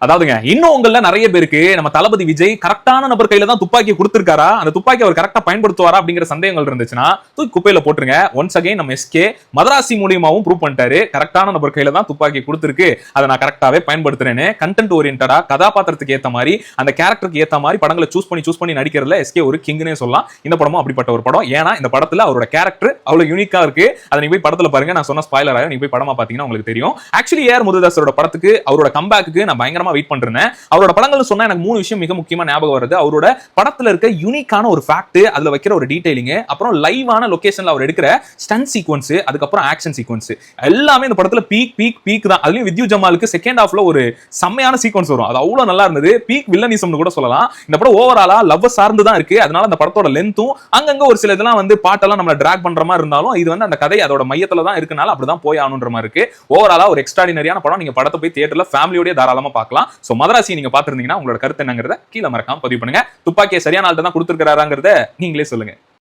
அதாவதுங்க இன்னும் உங்கள நிறைய பேருக்கு நம்ம தளபதி விஜய் கரெக்டான நபர் கையில தான் துப்பாக்கி கொடுத்திருக்காரா, அந்த துப்பாக்கி அவர் கரெக்டா பயன்படுத்துவாரா அப்படிங்கிற சந்தேகங்கள் இருந்துச்சுன்னா தூக்கி குப்பையில போட்டுருங்க. ஒன்ஸ் அகைன் நம்ம எஸ்கே மதராசி மூலியமாவும் ப்ரூவ் பண்ணிட்டாரு, கரெக்டான நபர் கையில தான் துப்பாக்கி கொடுத்திருக்கு, அதை நான் கரெக்டாவே பயன்படுத்துறேன்னு. கண்டென்ட் ஓரியன்டா கதாபாத்திரத்துக்கு ஏத்த மாதிரி அந்த கேரக்டருக்கு ஏத்த மாதிரி படங்களை சூஸ் பண்ணி நடிக்கிறதுல எஸ்கே ஒரு கிங்னே சொல்லலாம். இந்த படமும் அப்படிப்பட்ட ஒரு படம். ஏன்னா இந்த படத்துல அவரோட கேரக்டர் அவ்வளவு யூனிக்கா இருக்கு. அதை நீங்க போய் படத்துல பாருங்க. நான் சொன்ன ஸ்பாயிலர் ஆகும், நீங்க போய் படமா பாத்தீங்கன்னா உங்களுக்கு தெரியும். ஆக்சுவலி ஏஆர் முருகதாஸோட படத்துக்கு அவரோட கம்பேக்கு நான் பயங்கரமா வெயிட் பண்றேன். அவரோட படங்கள் சொன்னா எனக்கு 3 விஷயம் மிக முக்கியமா ஞாபகம் வருது. அவரோட படத்துல இருக்க யூனிக்கான ஒரு ஃபேக்ட், அதுல வைக்கிற ஒரு டீடைலிங், அப்புறம் லைவான லொகேஷன்ல அவர் எடுக்கிற ஸ்டண்ட் சீக்வன்ஸ், அதுக்கப்புறம் ஆக்ஷன் சீக்வன்ஸ் எல்லாமே இந்த படத்துல பீக் தான். அதுலயும் வித்யூ ஜமாலுக்கு செகண்ட் ஹாஃப்ல ஒரு செம்மையான சீக்வன்ஸ் வரும், அது அவ்வளவு நல்லா இருந்தது. பீக் வில்லனிசம்னு கூட சொல்லலாம். இந்த படம் ஓவராலா லவ் சார்ந்து தான் இருக்கு. அதனால அந்த படத்தோட லென்த்தும் அங்கங்க ஒரு சில இதெல்லாம் பாட்டெல்லாம் நம்மள டிராக் பண்ற மாதிரி இருந்தாலும் இது அந்த கதை அதோட மையத்துல தான் இருக்கனால அப்படிதான் போய் ஆகணுன்ற மாதிரி இருக்கு. ஓவராலா ஒரு எக்ஸ்ட்ராடினரியான படம். நீங்க படத்தை போய் தியேட்டர்ல ஃபேமிலியோட தாராளமா பார்க்கலாம். சோ மதராசி நீங்க பாத்துருந்தீங்கன்னா உங்களோட கருத்து என்னங்கறத கீழே மறக்காம பதிவு பண்ணுங்க. துப்பாக்கியை சரியான ஆள்கிட்ட தான் கொடுத்திருக்காராங்கிறத நீங்களே சொல்லுங்க.